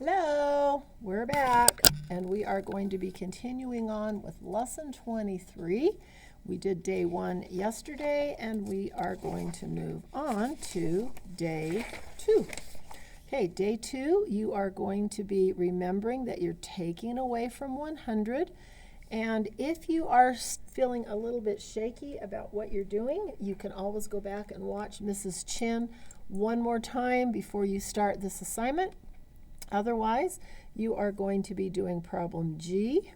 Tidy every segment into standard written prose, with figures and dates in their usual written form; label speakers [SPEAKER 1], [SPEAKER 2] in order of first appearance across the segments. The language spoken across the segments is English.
[SPEAKER 1] Hello, we're back, and we are going to be continuing on with lesson 23. We did day 1 yesterday, and we are going to move on to day 2. Okay, day 2, you are going to be remembering that you're taking away from 100. And if you are feeling a little bit shaky about what you're doing, you can always go back and watch Mrs. Chin one more time before you start this assignment. Otherwise, you are going to be doing problem G,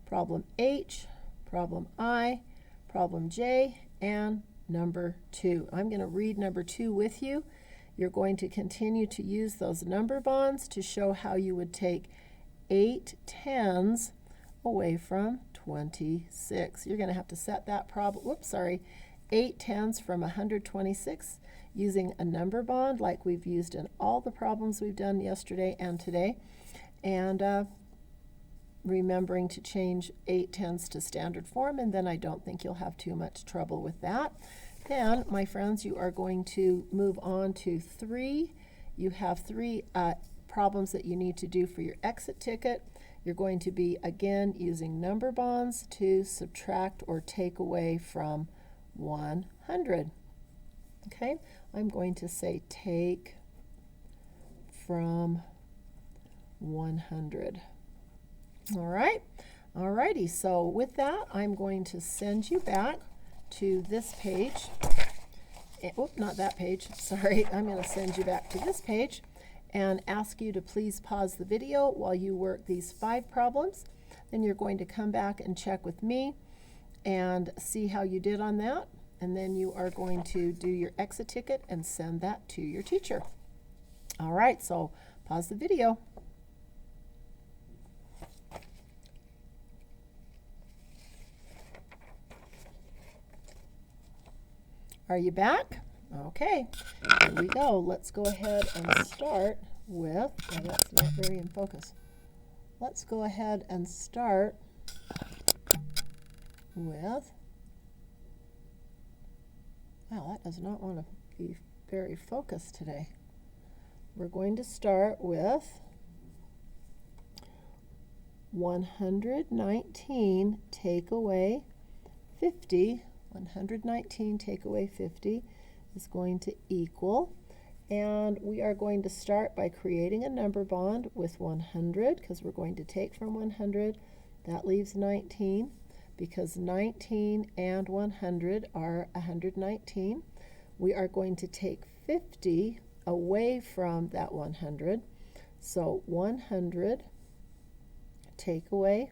[SPEAKER 1] problem H, problem I, problem J, and number 2. I'm going to read number 2 with you. You're going to continue to use those number bonds to show how you would take 8 tens away from 26. You're going to have to set that problem, 8 tens from 126 using a number bond like we've used in all the problems we've done yesterday and today, and remembering to change 8 tens to standard form, and then I don't think you'll have too much trouble with that. Then, my friends, you are going to move on to 3. You have 3 problems that you need to do for your exit ticket. You're going to be, again, using number bonds to subtract or take away from 100. Okay, I'm going to say take from 100. All right, alrighty, so with that, I'm going to send you back to this page. Not that page, sorry. I'm going to send you back to this page and ask you to please pause the video while you work these 5 problems. Then you're going to come back and check with me and see how you did on that. And then you are going to do your exit ticket and send that to your teacher. All right, so pause the video. Are you back? Okay, here we go. Let's go ahead and start with, that's not very in focus. Let's go ahead and start with, wow, that does not want to be very focused today. We're going to start with 119 take away 50. 119 take away 50 is going to equal, and we are going to start by creating a number bond with 100 because we're going to take from 100. That leaves 19 because 19 and 100 are 119. We are going to take 50 away from that 100. So 100 take away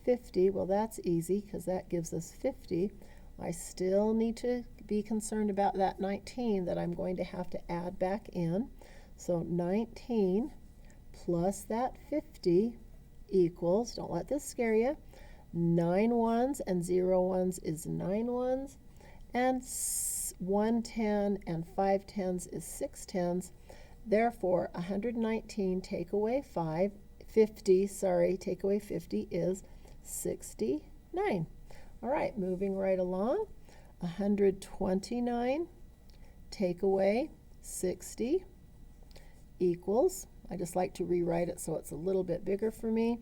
[SPEAKER 1] 50. Well, that's easy because that gives us 50. I still need to be concerned about that 19 that I'm going to have to add back in. So 19 plus that 50 equals, don't let this scare you, 9 ones and 0 ones is 9 ones, and 1 10 and 5 tens is 6 tens. Therefore, 119 take away 50 take away 50 is 69. All right, moving right along. 129 take away 60 equals, I just like to rewrite it so it's a little bit bigger for me.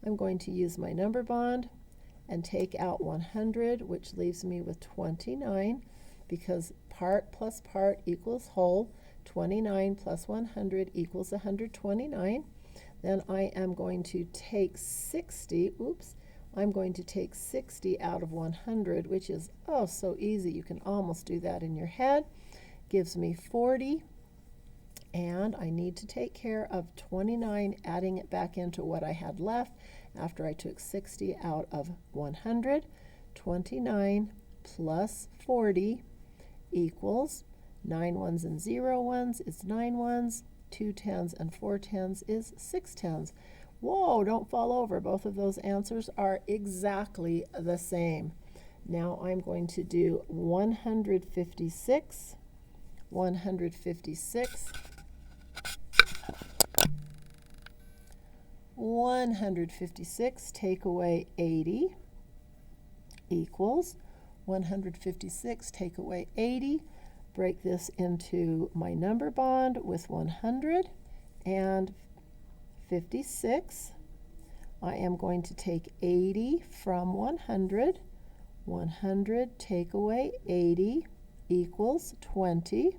[SPEAKER 1] I'm going to use my number bond and take out 100, which leaves me with 29, because part plus part equals whole. 29 plus 100 equals 129. Then I am going to take 60, I'm going to take 60 out of 100, which is so easy. You can almost do that in your head. Gives me 40. And I need to take care of 29, adding it back into what I had left after I took 60 out of 100. 29 plus 40 equals 9 ones and 0 ones is 9 ones. 2 tens and 4 tens is 6 tens. Whoa, don't fall over. Both of those answers are exactly the same. Now I'm going to do 156. 156. 156 take away 80 equals 156 take away 80. Break this into my number bond with 100 and 56. I am going to take 80 from 100. 100 take away 80 equals 20.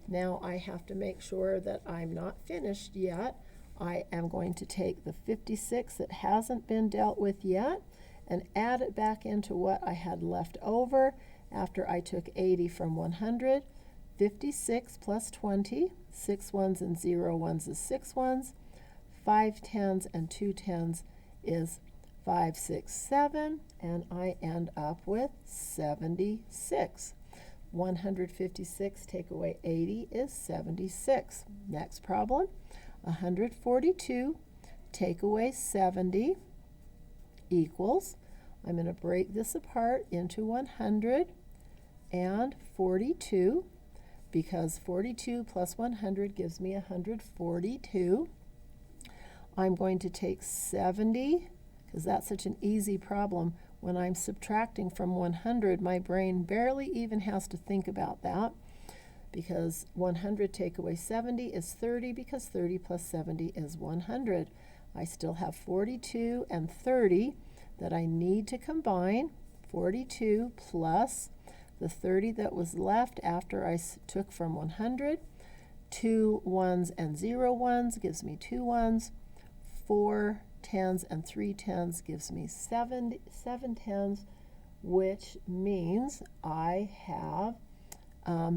[SPEAKER 1] Now I have to make sure that I'm not finished yet. I am going to take the 56 that hasn't been dealt with yet and add it back into what I had left over after I took 80 from 100. 56 plus 20, 6 ones and 0 ones is 6 ones. 5 tens and 2 tens is 5, 6, 7, and I end up with 76. 156 take away 80 is 76. Next problem, 142 take away 70 equals, I'm going to break this apart into 100 and 42, because 42 plus 100 gives me 142. I'm going to take 70, because that's such an easy problem. When I'm subtracting from 100, my brain barely even has to think about that, because 100 take away 70 is 30, because 30 plus 70 is 100. I still have 42 and 30 that I need to combine. 42 plus the 30 that was left after I took from 100. 2 ones and 0 ones gives me 2 ones. 4 tens and 3 tens gives me 7 tens, which means I have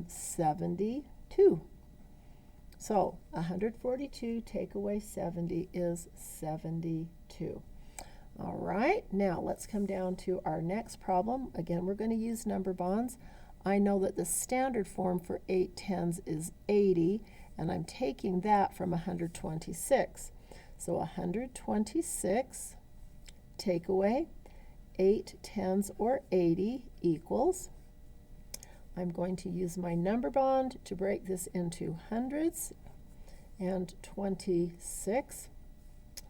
[SPEAKER 1] 72. So 142 take away 70 is 72. All right, now let's come down to our next problem. Again, we're going to use number bonds. I know that the standard form for 8 tens is 80, and I'm taking that from 126. So 126 take away 8 tens or 80 equals, I'm going to use my number bond to break this into hundreds, and 26.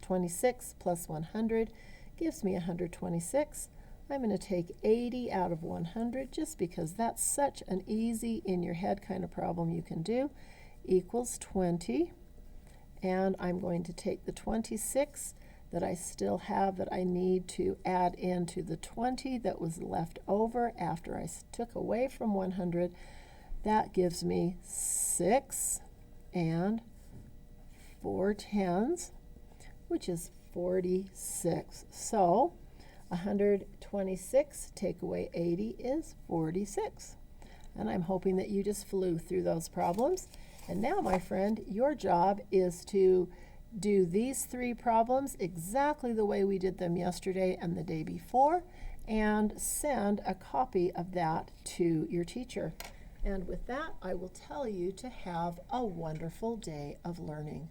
[SPEAKER 1] 26 plus 100 gives me 126. I'm going to take 80 out of 100 just because that's such an easy in your head kind of problem you can do, equals 20. And I'm going to take the 26 that I still have that I need to add into the 20 that was left over after I took away from 100. That gives me 6 and 4 tens, which is 46. So 126 take away 80 is 46. And I'm hoping that you just flew through those problems. And now, my friend, your job is to do these 3 problems exactly the way we did them yesterday and the day before, and send a copy of that to your teacher. And with that, I will tell you to have a wonderful day of learning.